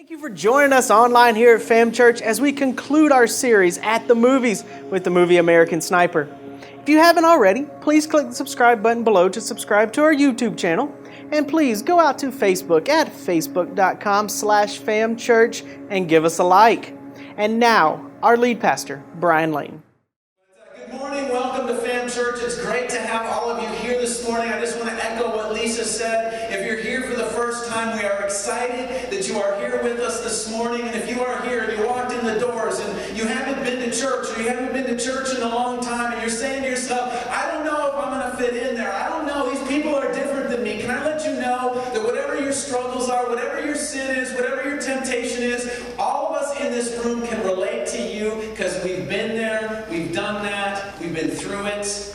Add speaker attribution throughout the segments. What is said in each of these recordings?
Speaker 1: Thank you for joining us online here at Fam Church as we conclude our series at the movies with the movie American Sniper. If you haven't already, please click the subscribe button below to subscribe to our YouTube channel. And please go out to Facebook at facebook.com/famchurch and give us a like. And now, our lead pastor, Brian Lane.
Speaker 2: Good morning, welcome to Fam Church. It's great to have all of you here this morning. I just want to echo what Lisa said. If you're here for the first time, we are excited that you are here with us this morning. And if you are here and you walked in the doors and you haven't been to church or you haven't been to church in a long time and you're saying to yourself, I don't know if I'm going to fit in there. I don't know. These people are different than me. Can I let you know that whatever your struggles are, whatever your sin is, whatever your temptation is, all of us in this room can relate to you because we've been there, we've done that, we've been through it,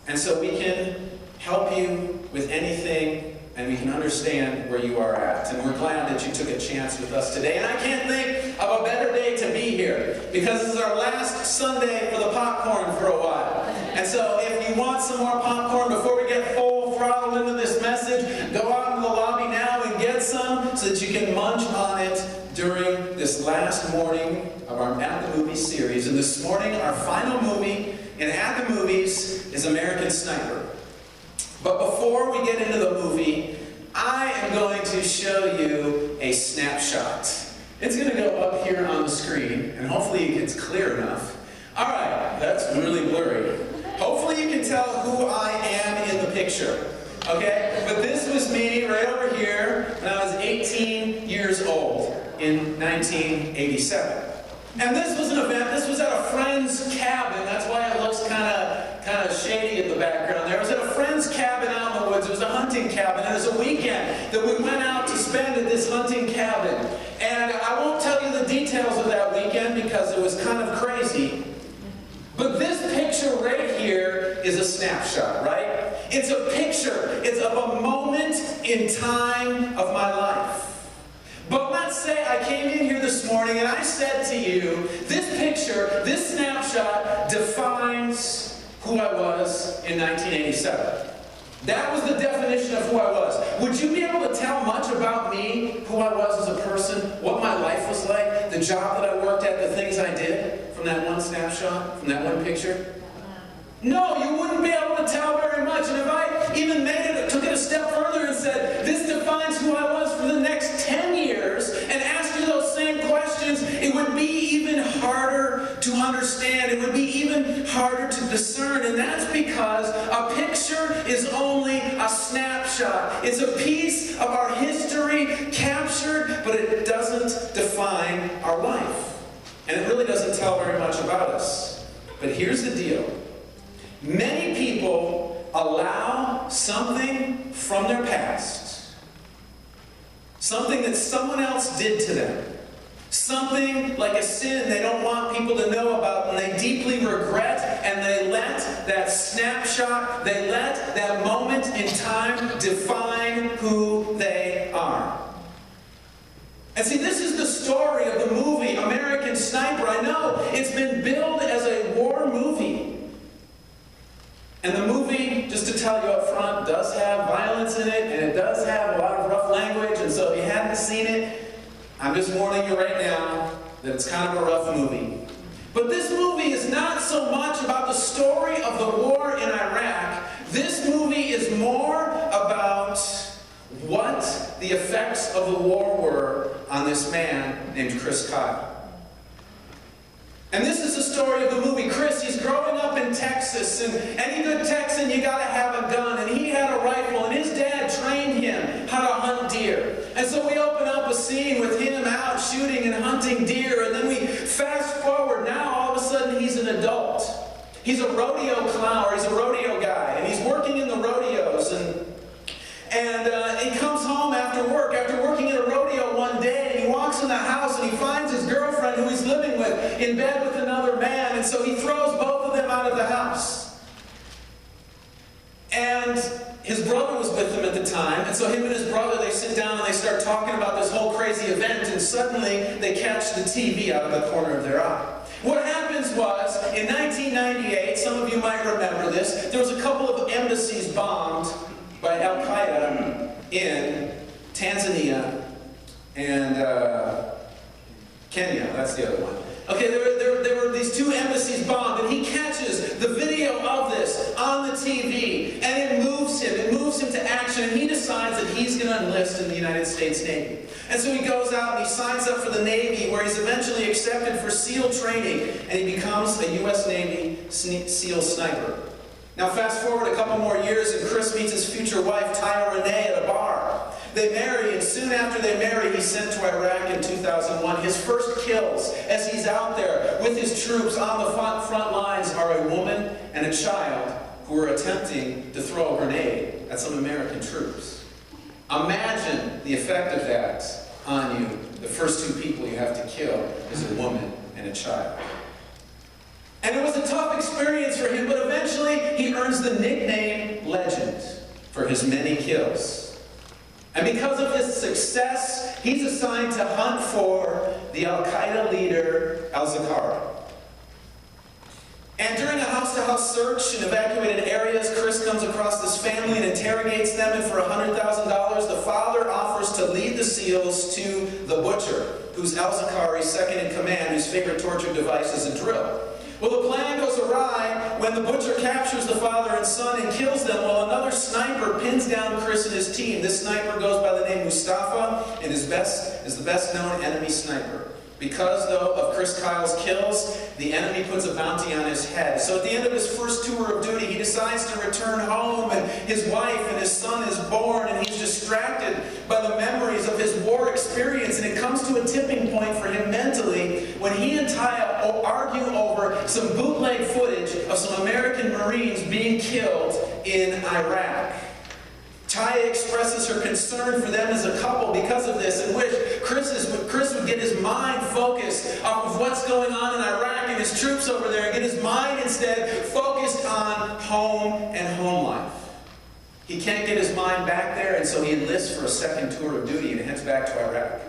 Speaker 2: and so we can help you with anything and we can understand where you are at. And we're glad that you took a chance with us today. And I can't think of a better day to be here because this is our last Sunday for the popcorn for a while. And so if you want some more popcorn before we get full throttle into this message, go out in the lobby now and get some so that you can munch on it during this last morning of our At the Movies series. And this morning, our final movie in At the Movies is American Sniper. But before we get into the movie, I am going to show you a snapshot. It's going to go up here on the screen, and hopefully it's clear enough. All right, that's really blurry. Hopefully you can tell who I am in the picture. Okay? But this was me right over here when I was 18 years old in 1987. And this was an event, this was at a friend's cabin. That's why it looks kind of shady in the background there. It was at a friend's cabin out in the woods. It was a hunting cabin. And it was a weekend that we went out to spend at this hunting cabin. And I won't tell you the details of that weekend because it was kind of crazy. But this picture right here is a snapshot, right? It's a picture. It's of a moment in time of my life. But let's say I came in here this morning and I said to you, this picture, this snapshot defines who I was in 1987. That was the definition of who I was. Would you be able to tell much about me, who I was as a person, what my life was like, the job that I worked at, the things I did from that one snapshot, from that one picture? No, you wouldn't be able to tell very much. And if I even took it a step further and said, this defines who I was for the next 10 years, and asked you those same questions, it would be even harder to understand. It would be even harder to discern. And that's because a picture is only a snapshot. It's a piece of our history captured, but it doesn't define our life. And it really doesn't tell very much about us. But here's the deal. Many people allow something from their past, something that someone else did to them, something like a sin they don't want people to know about, and they deeply regret, and they let that snapshot, they let that moment in time define who they are. And see, this is the story of the movie American Sniper. I know it's been billed as a war movie. And the movie, just to tell you up front, does have violence in it, and it does have a lot of rough language, and so if you hadn't seen it, I'm just warning you right now that it's kind of a rough movie. But this movie is not so much about the story of the war in Iraq. This movie is more about what the effects of the war were on this man named Chris Kyle. And this is the story of the movie. Chris, he's growing up in Texas, and any good Texan, you gotta have a gun. And he had a rifle, and his dad trained him how to hunt deer. And so we open up a scene with him out shooting and hunting deer, and then we fast forward. Now all of a sudden he's an adult. He's a rodeo clown, or he's a rodeo guy, and he's working in the rodeos. And he comes home after work, after working in a rodeo one day, and he walks in the house and he finds his girlfriend who he's living with in bed with another man, and so he throws both of them out of the house. And his brother was with him at the time, and so him and his brother, they sit down and they start talking about this whole crazy event, and suddenly they catch the TV out of the corner of their eye. What happens was, in 1998, some of you might remember this, there was a couple of embassies bombed by Al-Qaeda in Tanzania and Kenya, that's the other one. Okay, there were these two embassies bombed, and he catches the video of this on the TV, and it moves him. It moves him to action, and he decides that he's going to enlist in the United States Navy. And so he goes out and he signs up for the Navy, where he's eventually accepted for SEAL training, and he becomes a U.S. Navy SEAL sniper. Now fast forward a couple more years, and Chris meets his future wife, Taya Renee, at a bar. They marry, and soon after they marry, he's sent to Iraq in 2001. His first kills, as he's out there with his troops on the front lines, are a woman and a child who were attempting to throw a grenade at some American troops. Imagine the effect of that on you. The first two people you have to kill is a woman and a child. And it was a tough experience for him, but eventually he earns the nickname Legend for his many kills. And because of his success, he's assigned to hunt for the Al-Qaeda leader, al-Zakari. And during a house-to-house search in evacuated areas, Chris comes across this family and interrogates them, and for $100,000, the father offers to lead the SEALs to the Butcher, who's al-Zakari's second-in-command, whose favorite torture device is a drill. Well, the plan goes awry when the Butcher captures the father and son and kills them, while another sniper pins down Chris and his team. This sniper goes by the name Mustafa and is the best-known enemy sniper. Because, though, of Chris Kyle's kills, the enemy puts a bounty on his head. So at the end of his first tour of duty, he decides to return home, and his wife and his son is born, and he's distracted by the memories of his war experience, and it comes to a tipping point for him mentally when he and Taya argue over some bootleg footage of some American Marines being killed in Iraq. Taya expresses her concern for them as a couple because of this, and wish Chris would get his mind focused off of what's going on in Iraq and his troops over there, and get his mind instead focused on home and home life. He can't get his mind back there, and so he enlists for a second tour of duty and heads back to Iraq.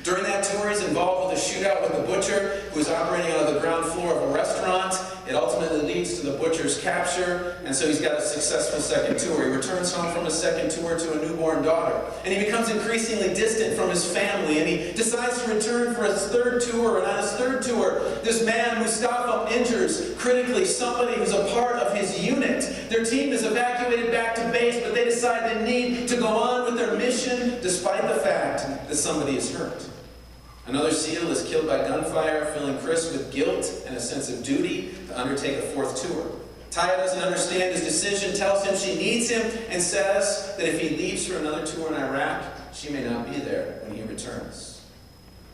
Speaker 2: During that tour, he's involved with a shootout with the Butcher, who is operating on the ground floor of a restaurant. It ultimately leads to the Butcher's capture, and so he's got a successful second tour. He returns home from a second tour to a newborn daughter, and he becomes increasingly distant from his family, and he decides to return for his third tour. And on his third tour, this man, Mustafa, injures critically somebody who's a part of his unit. Their team is evacuated back to base, but they decide they need to go on with their mission despite the fact that somebody is hurt. Another SEAL is killed by gunfire, filling Chris with guilt and a sense of duty to undertake a fourth tour. Taya doesn't understand his decision, tells him she needs him, and says that if he leaves for another tour in Iraq, she may not be there when he returns.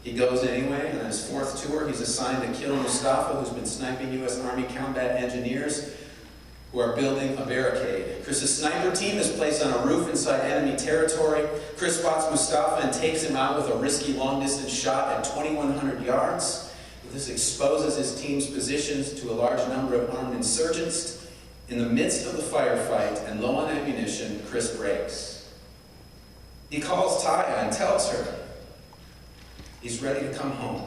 Speaker 2: He goes anyway, and on his fourth tour, he's assigned to kill Mustafa, who's been sniping U.S. Army combat engineers who are building a barricade. Chris's sniper team is placed on a roof inside enemy territory. Chris spots Mustafa and takes him out with a risky long-distance shot at 2,100 yards. This exposes his team's positions to a large number of armed insurgents. In the midst of the firefight and low on ammunition, Chris breaks. He calls Taya and tells her he's ready to come home.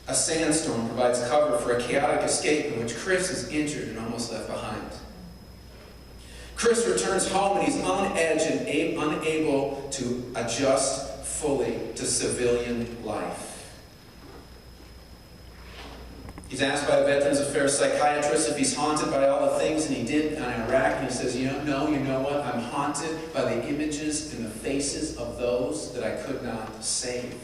Speaker 2: A sandstorm provides cover for a chaotic escape in which Chris is injured and almost left behind. Chris returns home and he's on edge and unable to adjust fully to civilian life. He's asked by a Veterans Affairs psychiatrist if he's haunted by all the things that he did in Iraq, and he says, you know what? I'm haunted by the images and the faces of those that I could not save.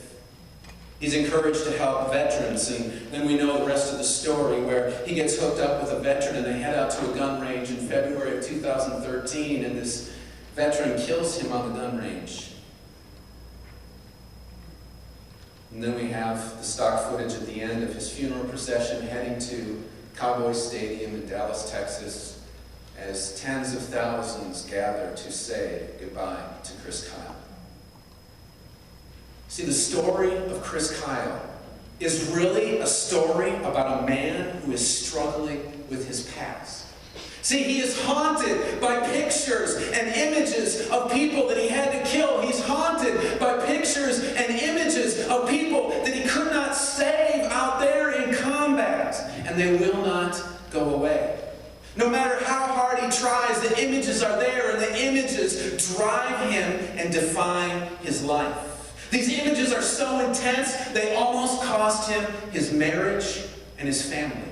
Speaker 2: He's encouraged to help veterans, and then we know the rest of the story where he gets hooked up with a veteran and they head out to a gun range in February of 2013, and this veteran kills him on the gun range. And then we have the stock footage at the end of his funeral procession heading to Cowboy Stadium in Dallas, Texas, as tens of thousands gather to say goodbye to Chris Kyle. See, the story of Chris Kyle is really a story about a man who is struggling with his past. See, he is haunted by pictures and images of people that he had to kill. He's haunted by pictures and images of people that he could not save out there in combat. And they will not go away. No matter how hard he tries, the images are there, and the images drive him and define his life. These images are so intense, they almost cost him his marriage and his family.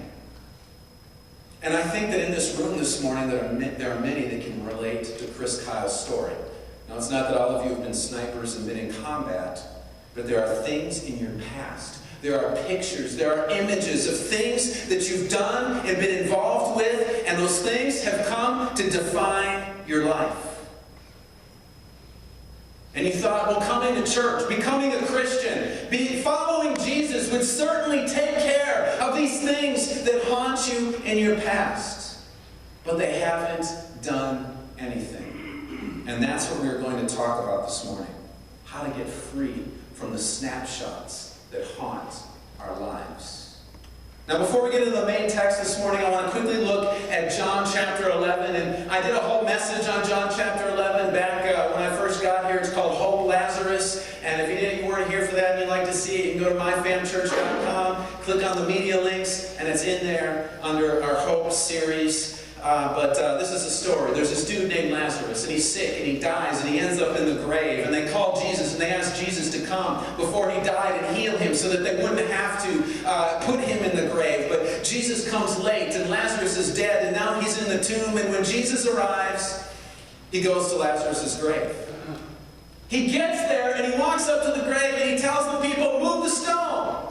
Speaker 2: And I think that in this room this morning, there are many that can relate to Chris Kyle's story. Now, it's not that all of you have been snipers and been in combat, but there are things in your past. There are pictures, there are images of things that you've done and been involved with, and those things have come to define your life. And you thought, well, coming to church, becoming a Christian, following Jesus would certainly take care of these things that haunt you in your past. But they haven't done anything. And that's what we're going to talk about this morning. How to get free from the snapshots that haunt our lives. Now, before we get into the main text this morning, I want to quickly look at John chapter 11. And I did a whole message on John chapter 11 back when I first got here. It's called Hope Lazarus. And if you weren't here for that and you'd like to see it, you can go to myfamchurch.com, click on the media links, and it's in there under our Hope series. But this is a story. There's this dude named Lazarus, and he's sick, and he dies, and he ends up in the grave. And they call Jesus, and they ask Jesus to come before he died and heal him so that they wouldn't have to put him in the grave. But Jesus comes late, and Lazarus is dead, and now he's in the tomb. And when Jesus arrives, he goes to Lazarus' grave. He gets there, and he walks up to the grave, and he tells the people, move the stone.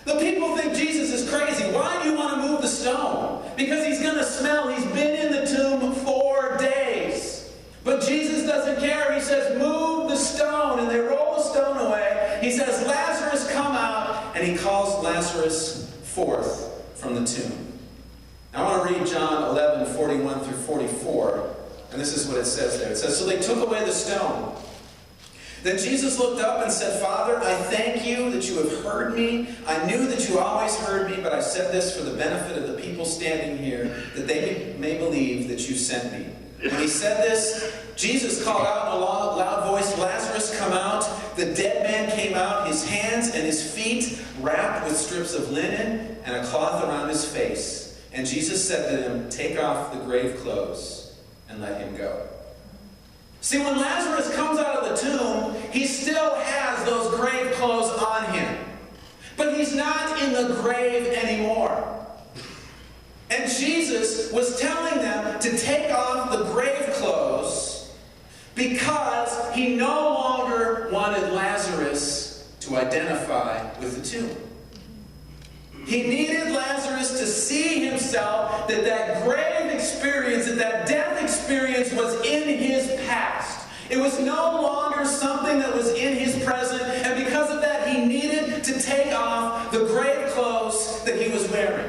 Speaker 2: The people think Jesus is crazy. Why do you want to move the stone? Because he's going to smell. He's been in the tomb 4 days. But Jesus doesn't care. He says, move the stone. And they roll the stone away. He says, Lazarus, come out. And he calls Lazarus forth from the tomb. Now I want to read John 11, 41 through 44. And this is what it says there. It says, so they took away the stone. Then Jesus looked up and said, Father, I thank you that you have heard me. I knew that you always heard me, but I said this for the benefit of the people standing here, that they may believe that you sent me. When he said this, Jesus called out in a loud voice, Lazarus, come out. The dead man came out, his hands and his feet wrapped with strips of linen and a cloth around his face. And Jesus said to him, take off the grave clothes and let him go. See, when Lazarus comes out of the tomb, he still has those grave clothes on him. But he's not in the grave anymore. And Jesus was telling them to take off the grave clothes because he no longer wanted Lazarus to identify with the tomb. He needed Lazarus to see himself that grave experience, that death experience was in his past. It was no longer something that was in his present, and because of that, he needed to take off the grave clothes that he was wearing.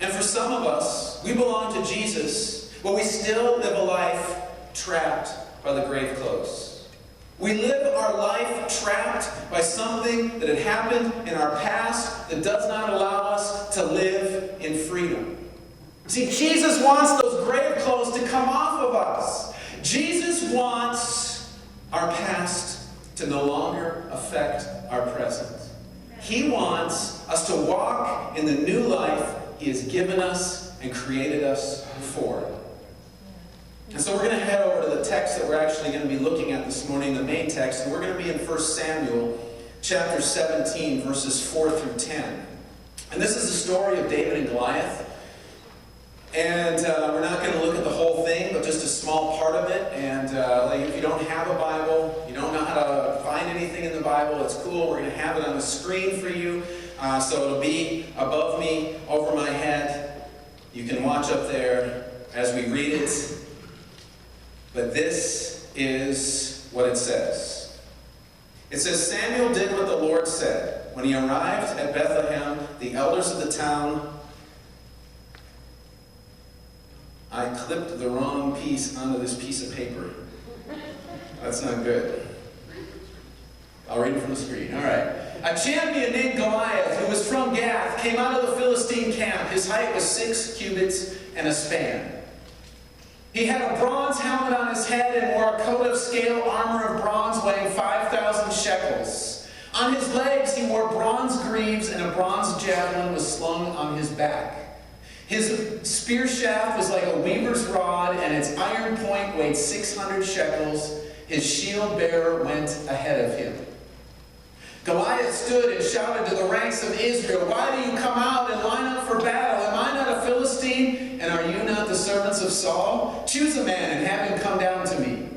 Speaker 2: And for some of us, we belong to Jesus, but we still live a life trapped by the grave clothes. We live our life trapped by something that had happened in our past that does not allow us to live in freedom. See, Jesus wants those grave clothes to come off of us. Jesus wants our past to no longer affect our present. He wants us to walk in the new life He has given us and created us for. And so we're going to head over to the text that we're actually going to be looking at this morning, the main text, and we're going to be in 1 Samuel chapter 17, verses 4 through 10. And this is the story of David and Goliath. And we're not going to look at the whole thing, but just a small part of it. And if you don't have a Bible, you don't know how to find anything in the Bible, it's cool. We're going to have it on the screen for you. So it'll be above me, over my head. You can watch up there as we read it. But this is what it says. It says, Samuel did what the Lord said. When he arrived at Bethlehem, the elders of the town... I clipped the wrong piece onto this piece of paper. That's not good. I'll read it from the screen. All right. A champion named Goliath, who was from Gath, came out of the Philistine camp. His height was 6 cubits and a span. He had a bronze helmet on his head and wore a coat of scale armor of bronze weighing 5,000 shekels. On his legs he wore bronze greaves, and a bronze javelin was slung on his back. His spear shaft was like a weaver's rod, and its iron point weighed 600 shekels. His shield bearer went ahead of him. Goliath stood and shouted to the ranks of Israel, "Why do you come out and line up for battle? Am I not a Philistine, and are you not the servants of Saul? Choose a man and have him come down to me.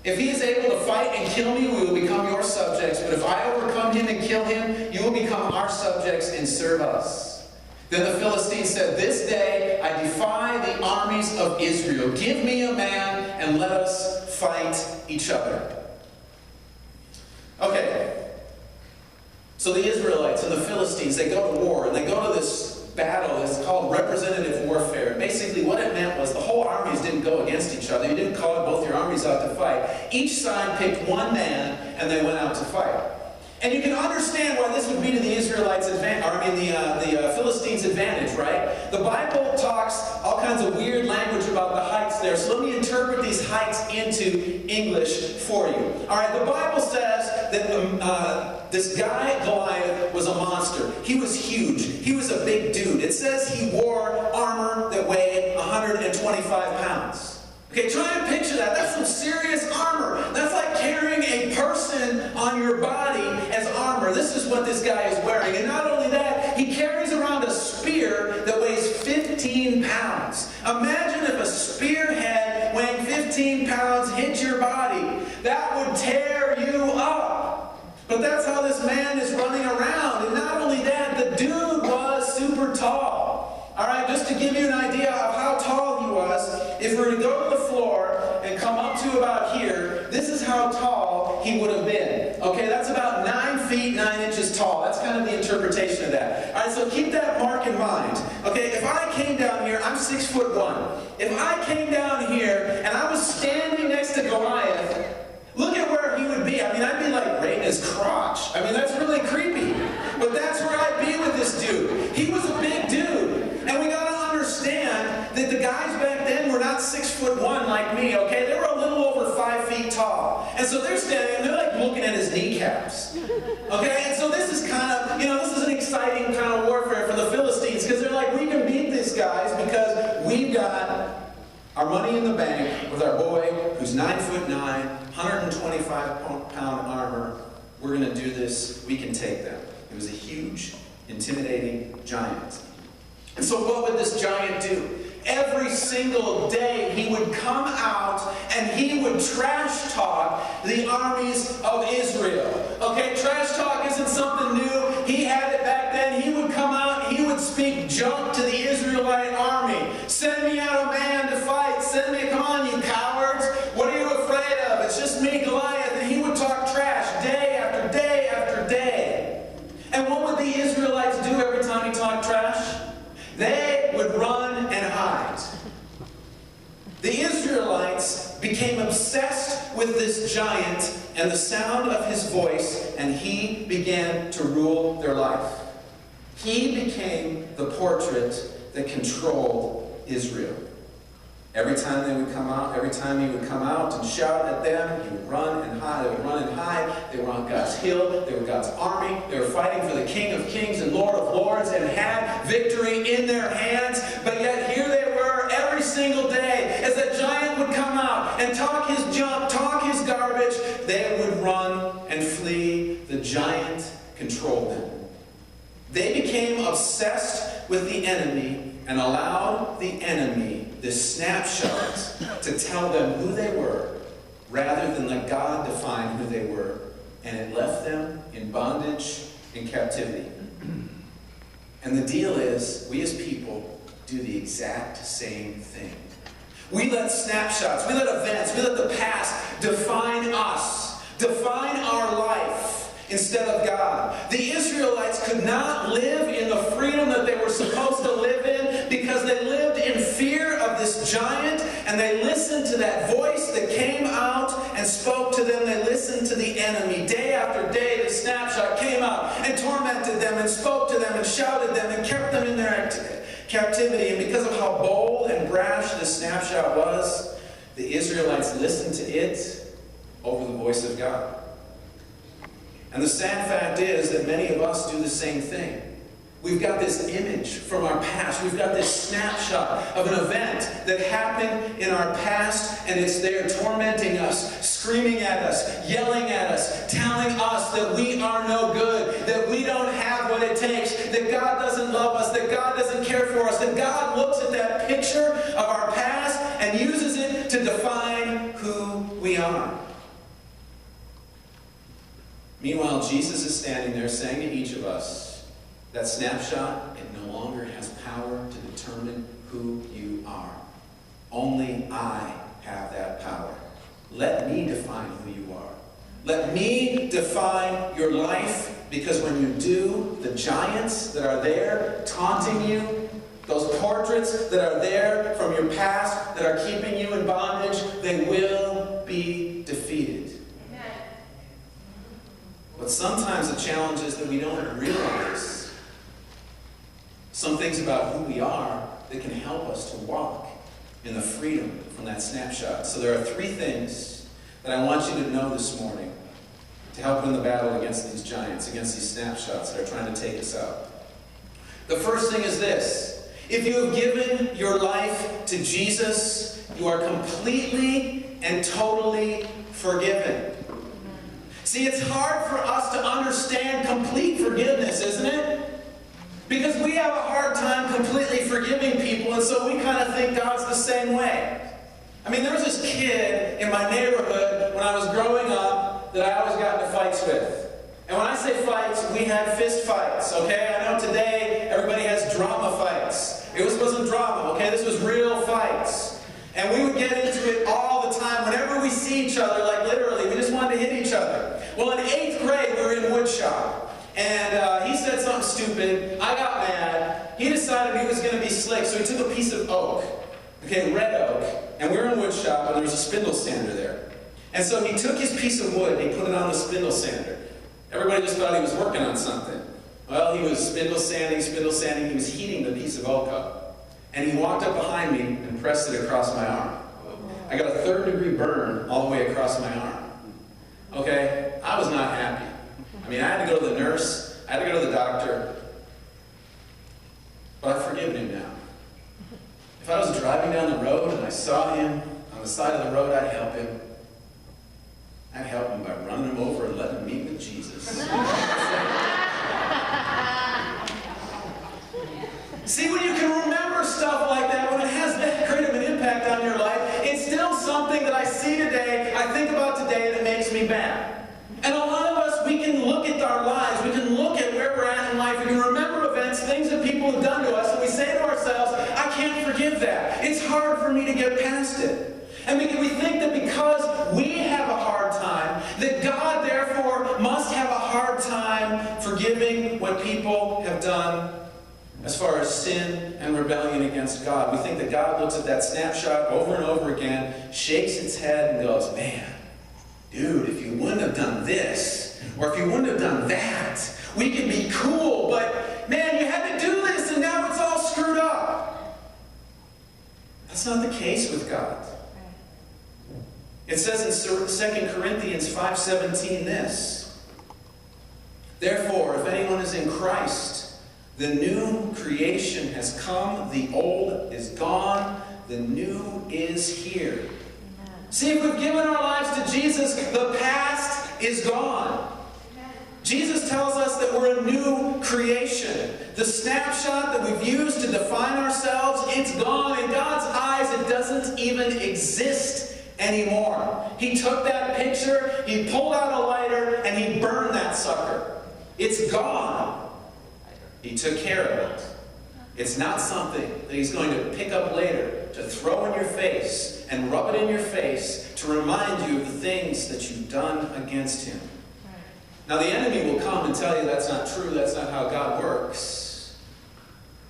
Speaker 2: If he is able to fight and kill me, we will become your subjects. But if I overcome him and kill him, you will become our subjects and serve us." Then the Philistine said, "This day I defy the armies of Israel. Give me a man and let us fight each other." Okay. So the Israelites and the Philistines, they go to war, and they go to this battle. It's called representative warfare. Basically, what it meant was the whole armies didn't go against each other. You didn't call both your armies out to fight. Each side picked one man, and they went out to fight. And you can understand why this would be to the Israelites' advantage, the Philistines' advantage, right? The Bible talks all kinds of weird language about the heights there. So let me interpret these heights into English for you. All right, the Bible says that this guy, Goliath, was a monster. He was huge. He was a big dude. It says he wore armor that weighed 125 pounds. Okay, try and picture that. That's some serious armor. That's like carrying a person on your body as armor. This is what this guy is wearing. And not only that, he carries around a spear that weighs 15 pounds. Imagine if a spearhead weighing 15 pounds hit your body. That would tear you up. But that's how this man is running around. And not only that, the dude was super tall. All right, just to give you an idea of how tall he was, if we were to go to the floor and come up to about here, this is how tall he would have been. Okay, that's about 9 feet 9 inches tall. That's kind of the interpretation of that. All right, so keep that mark in mind. Okay, if I came down here, I'm 6'1". If I came down here and I was standing next to Goliath, look at where he would be. I mean, I'd be like right in his crotch. I mean, that's really creepy. But that's where I'd be with this dude. He was a big dude. And we got to understand that the guys back then were not 6'1" like me, okay? They were a little over 5 feet tall. And so they're standing and they're like looking at his kneecaps. Okay? And so this is kind of, this is an exciting kind of warfare for the Philistines, because they're like, we can beat these guys because we've got our money in the bank with our boy who's 9'9", 125-pound armor. We're going to do this. We can take them. It was a huge, intimidating giant. And so what would this giant do? Every single day he would come out and he would trash talk the armies of Israel. Okay, trash talk isn't something new. He had it back then. He would come out and he would speak junk to the Israelite army. Send me out a man to fight. Send me, come on, you cowards. What are you afraid of? It's just me, Goliath. And he would talk trash day after day after day. And what would the Israelites do every time he talked trash? They would run and hide. The Israelites became obsessed with this giant and the sound of his voice, and he began to rule their life. He became the portrait that controlled Israel. Every time they would come out, every time he would come out and shout at them, he would run and hide. They would run and hide. They were on God's hill. They were God's army. They were fighting for the King of Kings and Lord of Lords and had victory in their hands. But yet here they were every single day. As that giant would come out and talk his junk, talk his garbage, they would run and flee. The giant controlled them. They became obsessed with the enemy and allowed the enemy this snapshot to tell them who they were rather than let God define who they were. And it left them in bondage, in captivity. And the deal is, we as people do the exact same thing. We let snapshots, we let events, we let the past define us, define our life instead of God. The Israelites could not live in the freedom that they were supposed to live in because they lived in fear of this giant, and they listened to that voice that came out and spoke to them. They listened to the enemy. Day after day, the snapshot came out and tormented them and spoke to them and shouted them and kept them in their captivity. And because of how bold and brash this snapshot was, the Israelites listened to it over the voice of God. And the sad fact is that many of us do the same thing. We've got this image from our past. We've got this snapshot of an event that happened in our past, and it's there tormenting us, screaming at us, yelling at us, telling us that we are no good, that we don't have what it takes, that God doesn't love us, that God doesn't care for us, that God looks at that picture of our past and uses it to define who we are. Meanwhile, Jesus is standing there saying to each of us, that snapshot, it no longer has power to determine who you are. Only I have that power. Let me define who you are. Let me define your life, because when you do, the giants that are there taunting you, those portraits that are there from your past that are keeping you in bondage, they will be defeated. Amen. But sometimes the challenge is that we don't realize some things about who we are that can help us to walk in the freedom from that snapshot. So there are 3 things that I want you to know this morning to help win the battle against these giants, against these snapshots that are trying to take us out. The first thing is this: if you have given your life to Jesus, you are completely and totally forgiven. See, it's hard for us to understand complete forgiveness, isn't it? Because we have a hard time completely forgiving people, and so we kind of think God's the same way. I mean, there was this kid in my neighborhood when I was growing up that I always got into fights with. And when I say fights, we had fist fights, okay? I know today everybody has drama fights. It wasn't drama, okay? This was real fights. And we would get into it all the time. Whenever we see each other, like literally, we just wanted to hit each other. Well, in 8th grade, we were in woodshop. And he said something stupid. I got mad. He decided he was going to be slick, so he took a piece of oak, okay, red oak, and we were in wood shop, and there was a spindle sander there. And so he took his piece of wood and he put it on the spindle sander. Everybody just thought he was working on something. Well, he was spindle sanding. He was heating the piece of oak up. And he walked up behind me and pressed it across my arm. I got a 3rd-degree burn all the way across my arm. Okay? I was not happy. I mean, I had to go to the nurse, I had to go to the doctor, but I've forgiven him now. If I was driving down the road and I saw him on the side of the road, I'd help him. I'd help him by running him over and letting him meet with Jesus. See, when you can remember stuff like that, when it has that great of an impact on your life, it's still something that I see today, I think about today, and it makes me mad. And a lot of us, we can look at our lives, we can look at where we're at in life, we can remember events, things that people have done to us, and we say to ourselves, I can't forgive that. It's hard for me to get past it. And we think that because we have a hard time, that God therefore must have a hard time forgiving what people have done as far as sin and rebellion against God. We think that God looks at that snapshot over and over again, shakes its head and goes, man, dude, if you wouldn't have done this, or if you wouldn't have done that, we could be cool, but man, you had to do this and now it's all screwed up. That's not the case with God. It says in 2 Corinthians 5:17 this: therefore, if anyone is in Christ, the new creation has come, the old is gone, the new is here. See, if we've given our lives to Jesus, the past is gone. Jesus tells us that we're a new creation. The snapshot that we've used to define ourselves, it's gone. In God's eyes, it doesn't even exist anymore. He took that picture, he pulled out a lighter, and he burned that sucker. It's gone. He took care of it. It's not something that he's going to pick up later to throw in your face and rub it in your face to remind you of the things that you've done against him. Now the enemy will come and tell you that's not true, that's not how God works.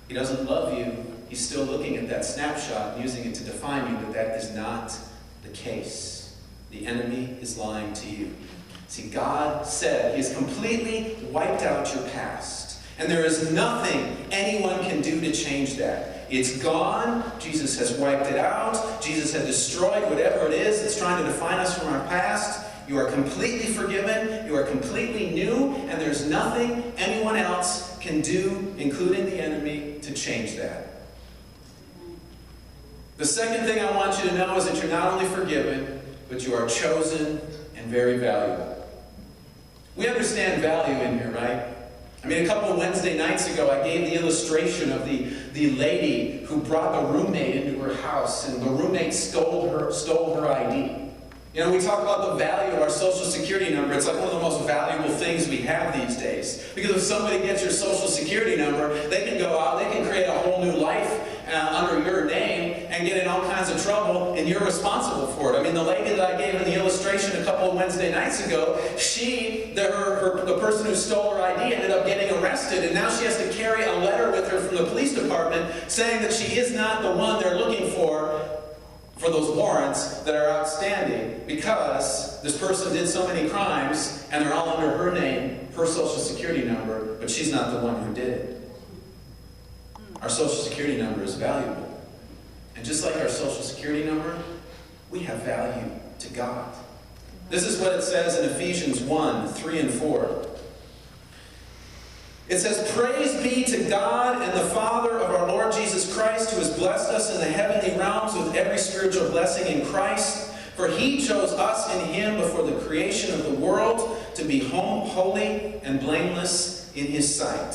Speaker 2: He doesn't love you. He's still looking at that snapshot and using it to define you, but that is not the case. The enemy is lying to you. See, God said he has completely wiped out your past. And there is nothing anyone can do to change that. It's gone. Jesus has wiped it out. Jesus has destroyed whatever it is that's trying to define us from our past. You are completely forgiven. You are completely new. And there's nothing anyone else can do, including the enemy, to change that. The second thing I want you to know is that you're not only forgiven, but you are chosen and very valuable. We understand value in here, right? I mean, a couple of Wednesday nights ago, I gave the illustration of the lady who brought the roommate into her house, and the roommate stole her ID. You know, we talk about the value of our Social Security number. It's like one of the most valuable things we have these days. Because if somebody gets your Social Security number, they can go out, they can create a whole new life under your name and get in all kinds of trouble, and you're responsible for it. I mean, the lady that I gave in the illustration a couple of Wednesday nights ago, the person who stole her ID ended up getting arrested, and now she has to carry a letter with her from the police department saying that she is not the one they're looking for those warrants that are outstanding, because this person did so many crimes and they're all under her name, her Social Security number, but she's not the one who did it. Our Social Security number is valuable. And just like our Social Security number, we have value to God. This is what it says in Ephesians 1, 3 and 4. It says, "Praise be to God and the Father of our Lord Jesus Christ, who has blessed us in the heavenly realms with every spiritual blessing in Christ. For he chose us in him before the creation of the world to be holy and blameless in his sight."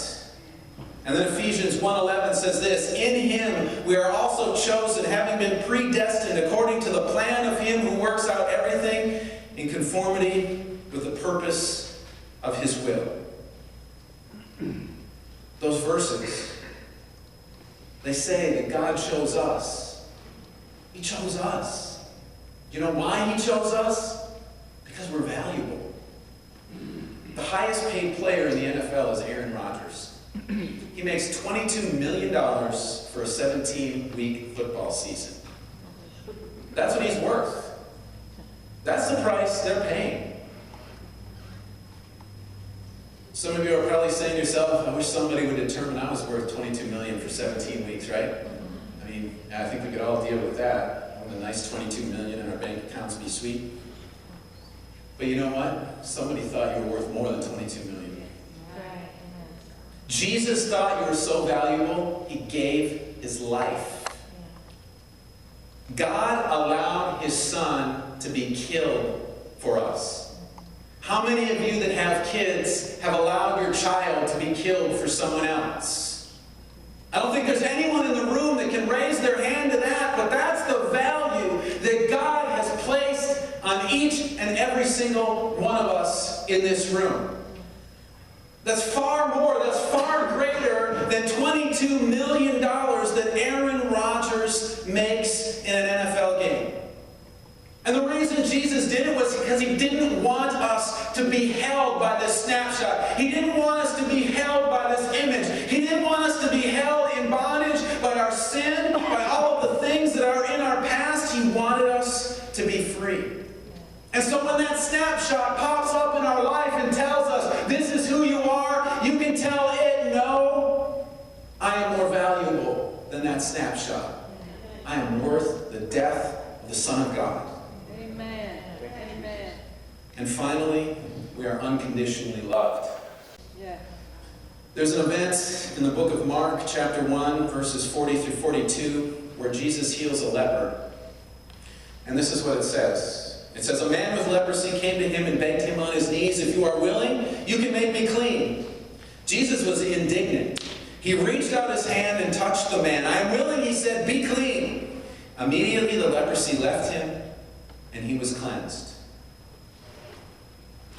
Speaker 2: And then Ephesians 1:11 says this, "In him we are also chosen, having been predestined according to the plan of him who works out everything in conformity with the purpose of his will." Those verses, they say that God chose us. He chose us. You know why he chose us? Because we're valuable. The highest paid player in the NFL is Aaron Rodgers. He makes $22 million for a 17-week football season. That's what he's worth. That's the price they're paying. Some of you are probably saying to yourself, I wish somebody would determine I was worth $22 million for 17 weeks, right? I mean, I think we could all deal with that. A nice $22 million in our bank accounts be sweet. But you know what? Somebody thought you were worth more than $22 million. Jesus thought you were so valuable, he gave his life. God allowed his son to be killed for us. How many of you that have kids have allowed your child to be killed for someone else? I don't think there's anyone in the room that can raise their hand to that, but that's the value that God has placed on each and every single one of us in this room. That's far more, that's far greater than $22 million that Aaron Rodgers makes in an NFL game. And the reason Jesus did it was because he didn't want us to be held by this snapshot. He didn't want us to be held by this image. He didn't want us to be held in bondage by our sin, by all of the things that are in our past. He wanted us to be free. And so when that snapshot pops up in our life and tells us, this is who you are, you can tell it, no, I am more valuable than that snapshot. I am worth the death of the Son of God. And finally, we are unconditionally loved. Yeah. There's an event in the book of Mark, chapter 1, verses 40 through 42, where Jesus heals a leper. And this is what it says. It says, "A man with leprosy came to him and begged him on his knees, 'If you are willing, you can make me clean.' Jesus was indignant. He reached out his hand and touched the man. 'I am willing,' he said, 'be clean.' Immediately the leprosy left him, and he was cleansed."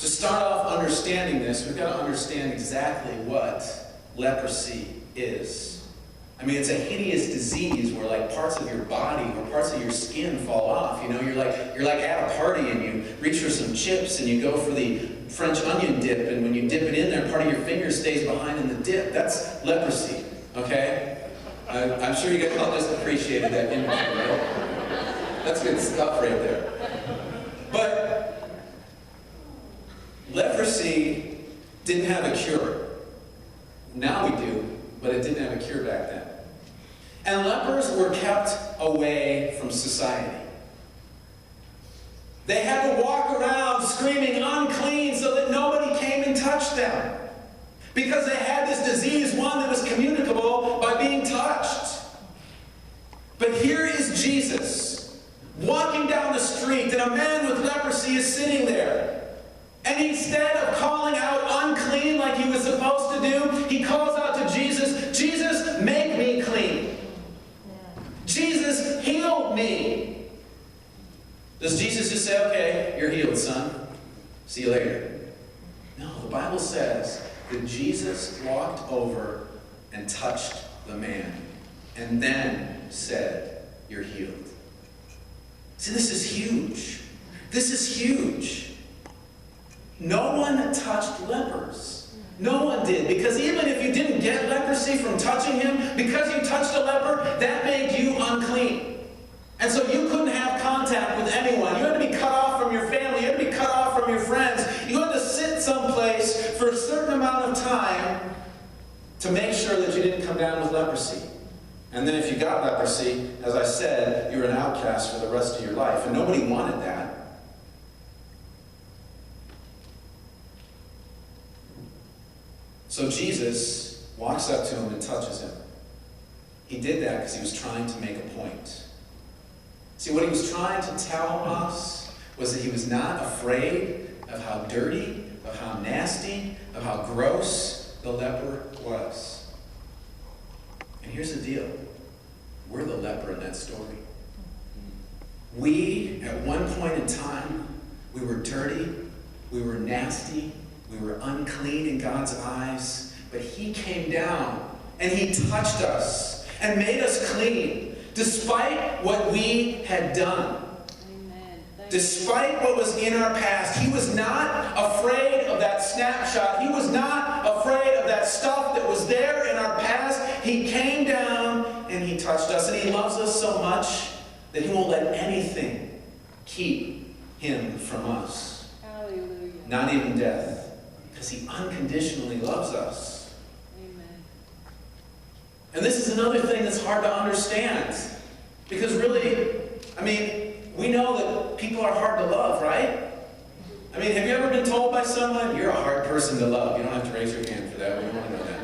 Speaker 2: To start off understanding this, we've got to understand exactly what leprosy is. I mean, it's a hideous disease where like parts of your body or parts of your skin fall off. You know, you're like at a party and you reach for some chips and you go for the French onion dip, and when you dip it in there, part of your finger stays behind in the dip. That's leprosy, okay? I'm sure you guys all just appreciated that imagery, right? That's good stuff right there. But leprosy didn't have a cure. Now we do, but it didn't have a cure back then. And lepers were kept away from society. They had to walk around screaming unclean so that nobody came and touched them. Because they had this disease, one that was communicable by being touched. But here is Jesus walking down the street, and a man with See you later. No, the Bible says that Jesus walked over and touched the man and then said, "You're healed." See, this is huge. This is huge. No one touched lepers. No one did. Because even if you didn't get leprosy from touching him, because you touched a leper, that made you unclean. And so you couldn't have contact with anyone. You had to be cut off from your family. You had to be cut off from your friends. You had to sit someplace for a certain amount of time to make sure that you didn't come down with leprosy. And then if you got leprosy, as I said, you were an outcast for the rest of your life. And nobody wanted that. So Jesus walks up to him and touches him. He did that because he was trying to make a point. See, what he was trying to tell us was that he was not afraid of how dirty, of how nasty, of how gross the leper was. And here's the deal. We're the leper in that story. We, at one point in time, we were dirty, we were nasty, we were unclean in God's eyes, but he came down and he touched us and made us clean, despite what we had done. Despite what was in our past, he was not afraid of that snapshot. He was not afraid of that stuff that was there in our past. He came down and he touched us. And he loves us so much that he won't let anything keep him from us.
Speaker 3: Hallelujah.
Speaker 2: Not even death. Because he unconditionally loves us.
Speaker 3: Amen.
Speaker 2: And this is another thing that's hard to understand. Because really, we know that people are hard to love, right? Have you ever been told by someone, "You're a hard person to love"? You don't have to raise your hand for that. We don't want to know that.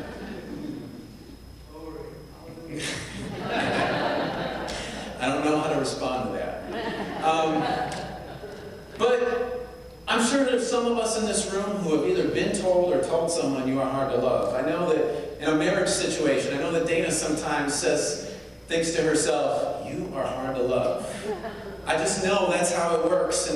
Speaker 2: I don't know how to respond to that. But I'm sure there's some of us in this room who have either been told or told someone you are hard to love. I know that in a marriage situation, I know that Dana sometimes thinks to herself, "You are hard to love." I just know that's how it works.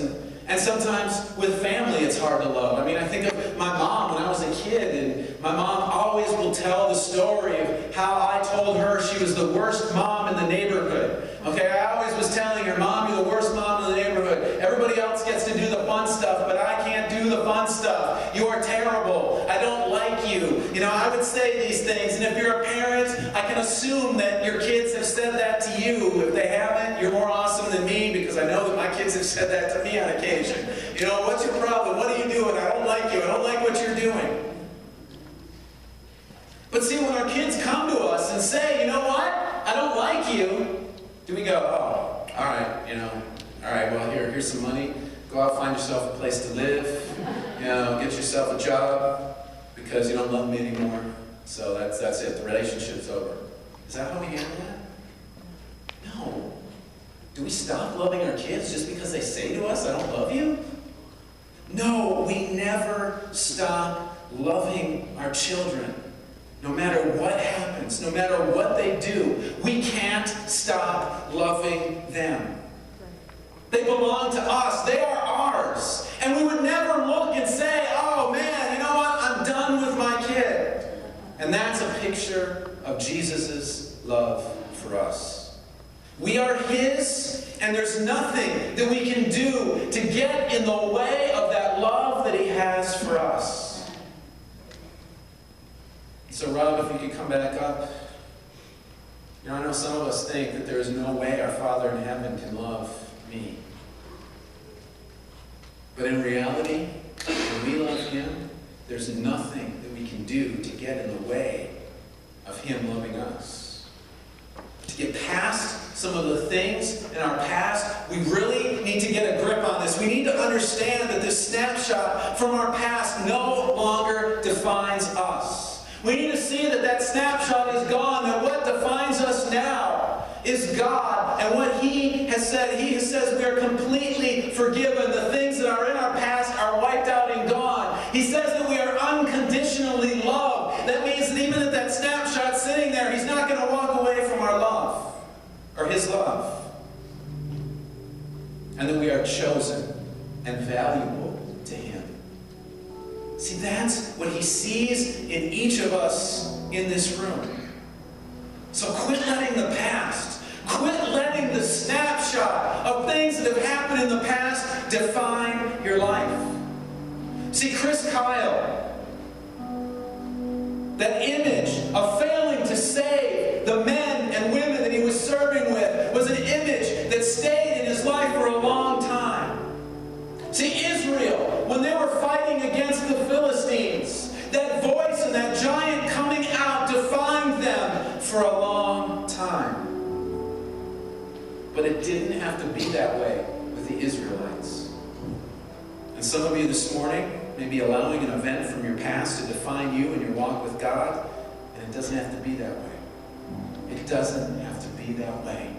Speaker 2: And sometimes with family, it's hard to love. I think of my mom when I was a kid, and my mom always will tell the story of how I told her she was the worst mom in the neighborhood. Okay, I always was telling her, "Mom, you're the worst mom in the neighborhood. Everybody else gets to do the fun stuff, but I can't do the fun stuff. You are terrible. I don't like you." I would say these things, and if you're a parent, I can assume that your kids have said that to you. If they haven't, you're more awesome than me, because I know that my kids have said that to me on occasion. "What's your problem? What are you doing? I don't like you. I don't like what you're doing." But see, when our kids come to us and say, "You know what? I don't like you," do we go, "Oh, all right, all right, well, here's some money. Go out, find yourself a place to live. Get yourself a job, because you don't love me anymore. So that's it. The relationship's over." Is that how we handle that? No. Do we stop loving our kids just because they say to us, "I don't love you"? No, we never stop loving our children. No matter what happens, no matter what they do, we can't stop loving them. They belong to us. They are ours. And we would never look and say, "Oh man, you know what? I'm done with my kid." And that's a picture of Jesus' love for us. We are his, and there's nothing that we can do to get in the way of that love that he has for us. So Rob, if you could come back up. I know some of us think that there is no way our Father in heaven can love me. But in reality, when we love him, there's nothing that we can do to get in the way of him loving us. To get past some of the things in our past, we really need to get a grip on this. We need to understand that this snapshot from our past no longer defines us. We need to see that that snapshot is gone, that what defines us now is God and what he has said. He says we are completely forgiven. The things that are in our past are wiped out and gone. He says that we are unconditionally loved. That means that even at that snapshot sitting there, he's not going to walk away from our love or his love. And that we are chosen and valuable to him. See, that's what he sees in each of us in this room. So quit letting the past, quit letting the snapshot of things that have happened in the past define your life. See, Chris Kyle, that image of failing to save the men and women that he was serving with was an image that stayed in his life for a long time. See, Israel, when they were fighting against the Philistines, that voice and that giant coming out defined them for a long time. But it didn't have to be that way with the Israelites. And some of you this morning may be allowing an event from your past to define you and your walk with God, and it doesn't have to be that way. It doesn't have to be that way.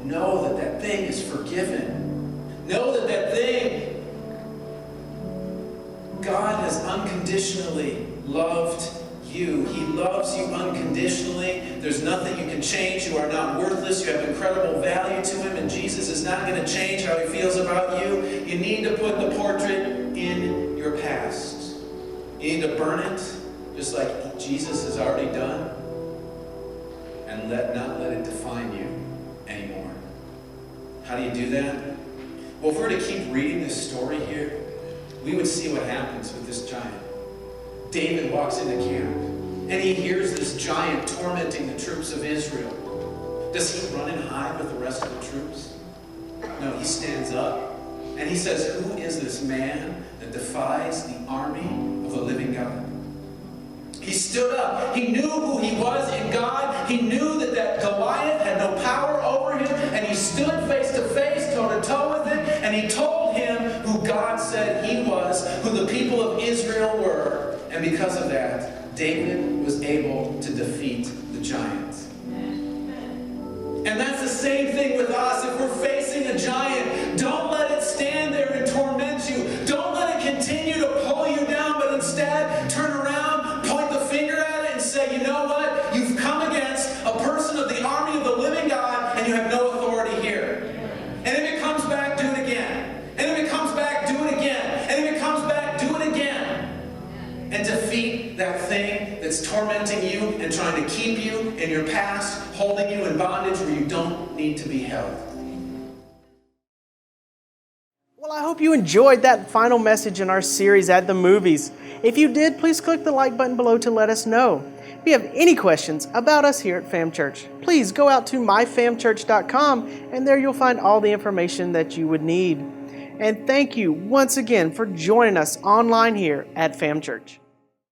Speaker 2: Know that that thing is forgiven. Know that that thing, God has unconditionally loved you. He loves you unconditionally. There's nothing you can change. You are not worthless. You have incredible value to Him, and Jesus is not going to change how He feels about you. You need to put the portrait in your past. You need to burn it, just like Jesus has already done, and not let it define you anymore. How do you do that? Well, if we're to keep reading this story here, we would see what happens with this giant. David walks into camp, and he hears this giant tormenting the troops of Israel. Does he run and hide with the rest of the troops? No, he stands up, and he says, "Who is this man that defies the army of the living God?" He stood up. He knew who he was in God. He knew that Goliath had no power over him, and he stood face to face, toe to toe with it, and he told him who God said he was, who the people of Israel were, and because of that, David was able to defeat the giant. And that's the same thing with us. If we're facing a giant, don't let it stand there and torment you. Don't let it continue to pull you down, but instead turn around, point the finger at it, and say, you know what? You've come against a person of the army of the living God, and you have no authority here. And if it comes back, do it again. And if it comes back, do it again. And if it comes back, do it again. And defeat that thing that's tormenting you and trying to keep you in your past, holding you in bondage where you don't need to be held.
Speaker 1: Well, I hope you enjoyed that final message in our series At the Movies. If you did, please click the like button below to let us know. If you have any questions about us here at Fam Church, please go out to myfamchurch.com, and there you'll find all the information that you would need. And thank you once again for joining us online here at Fam Church.